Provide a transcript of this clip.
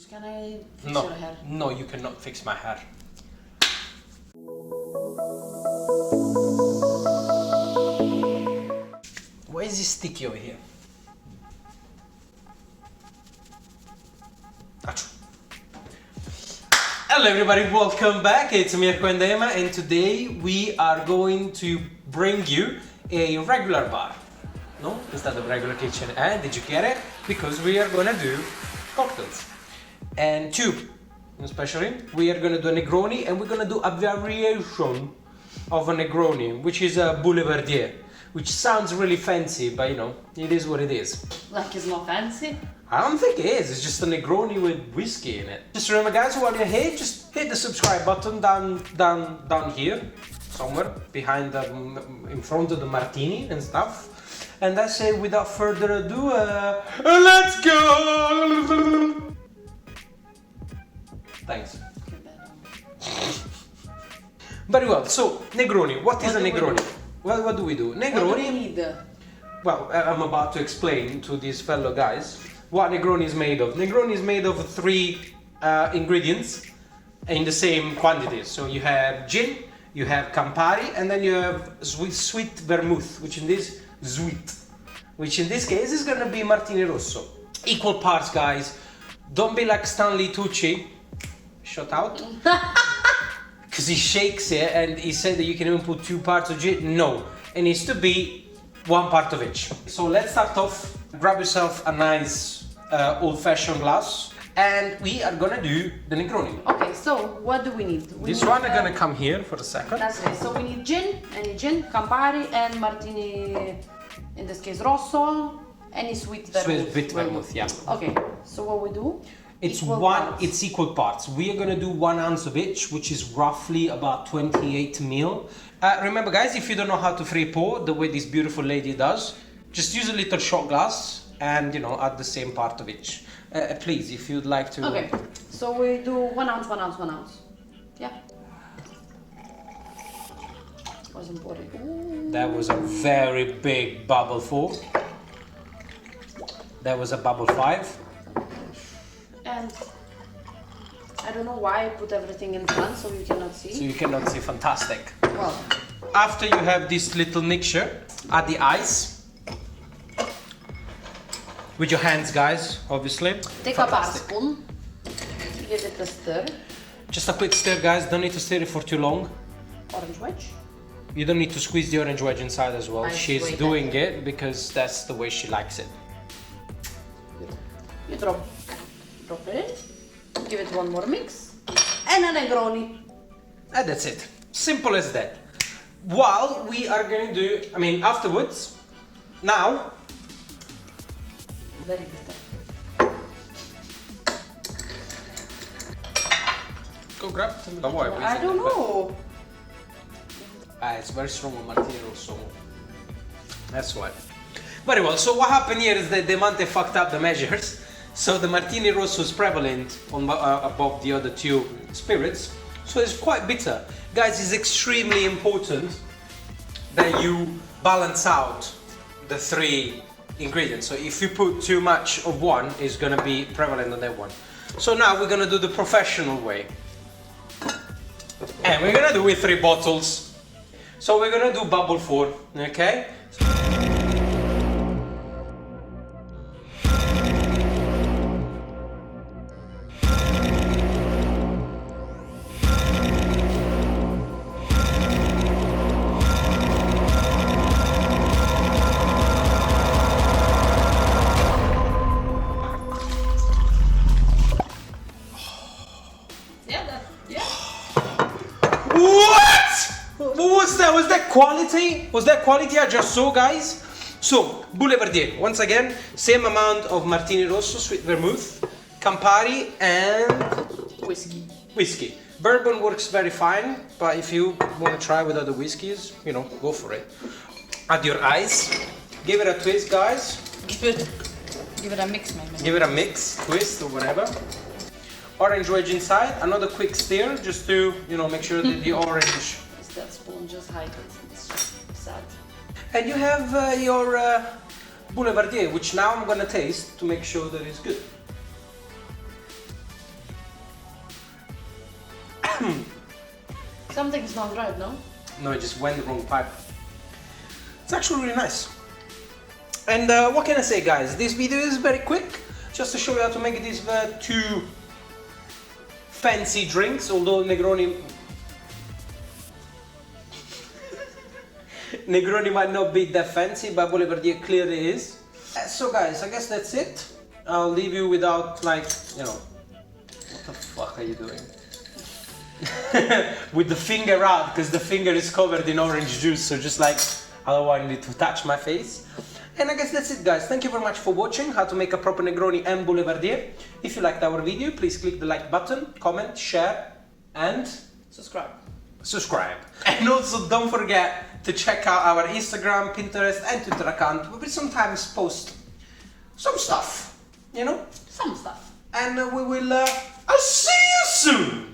Can I fix your hair? No, you cannot fix my hair. Why is it sticky over here? Achoo. Hello everybody, welcome back. It's Mirko and Emma, and today we are going to bring you a regular bar. No, instead of regular kitchen. And did you get it? Because we are gonna do cocktails. And two, especially, we are gonna do a Negroni, and we're gonna do a variation of a Negroni, which is a Boulevardier, which sounds really fancy, but you know, it is what it is. Like it's not fancy? I don't think it is, it's just a Negroni with whiskey in it. Just remember guys, while you're here, just hit the subscribe button down here, somewhere, behind the, in front of the martini and stuff. And I say, without further ado, let's go! Thanks. Very well, so Negroni, what is a Negroni? What do we do? Negroni. What do we need? Well, I'm about to explain to these fellow guys what Negroni is made of. Negroni is made of three ingredients in the same quantity. So you have gin, you have Campari, and then you have sweet vermouth, which in this case is gonna be Martini Rosso. Equal parts, guys. Don't be like Stanley Tucci. Shut out. Because he shakes it and he said that you can even put 2 parts of gin. No, it needs to be 1 part of each. So let's start off. Grab yourself a nice old-fashioned glass, and we are gonna do the Negroni. Okay, so what do we need? This one is gonna come here for a second. That's right. So we need gin, Campari, and Martini, in this case Rosso, any sweet vermouth. Sweet vermouth, yeah. Okay, so what we do? It's equal parts. We are gonna do 1 ounce of each, which is roughly about 28 ml. Remember guys, if you don't know how to free pour the way this beautiful lady does, just use a little shot glass and you know, add the same part of each. Please, if you'd like to. Okay, so we do 1 ounce, 1 ounce, 1 ounce. Yeah. Wasn't pouring. Ooh. That was a very big bubble 4. That was a bubble 5. And I don't know why I put everything in front so you cannot see. So you cannot see, fantastic. Well. After you have this little mixture, add the ice. With your hands, guys, obviously. Take fantastic. A bar spoon, give it a stir. Just a quick stir, guys, don't need to stir it for too long. Orange wedge. You don't need to squeeze the orange wedge inside as well. She's doing it because that's the way she likes it. You drop it in, give it 1 more mix, and a Negroni. And that's it. Simple as that. While we are going to do, afterwards, now. Very bitter. Go grab some. I don't know. It's very strong on Martini Rosso. That's why. Very well, so what happened here is that Demante fucked up the measures. So the Martini Rosso is prevalent on, above the other 2 spirits. So it's quite bitter. Guys, it's extremely important that you balance out the 3 ingredients. So if you put too much of one, it's gonna be prevalent on that one. So now we're gonna do the professional way. And we're gonna do with 3 bottles. So we're gonna do bubble 4, okay? Quality? Was that quality I just saw, guys? So, Boulevardier, once again, same amount of Martini Rosso, sweet vermouth, Campari, and whiskey. Bourbon works very fine, but if you want to try with other whiskeys, you know, go for it. Add your ice, give it a twist, guys. Give it a mix, maybe. Give it a mix, twist, or whatever. Orange wedge inside, another quick stir, just to, you know, make sure that the orange. That spoon just hides it. It's just sad. And you have your Boulevardier, which now I'm gonna taste to make sure that it's good. Something's not right, no? No, it just went the wrong pipe. It's actually really nice. And what can I say, guys? This video is very quick, just to show you how to make these two fancy drinks, although Negroni might not be that fancy, but Boulevardier clearly is. So guys, I guess that's it. I'll leave you without, like, you know, what the fuck are you doing? With the finger out, because the finger is covered in orange juice, so just like, I don't want it to touch my face. And I guess that's it, guys. Thank you very much for watching how to make a proper Negroni and Boulevardier. If you liked our video, please click the like button, comment, share, and Subscribe. And also don't forget to check out our Instagram, Pinterest and Twitter account, where we sometimes post some stuff, you know? Some stuff. And we will, I'll see you soon!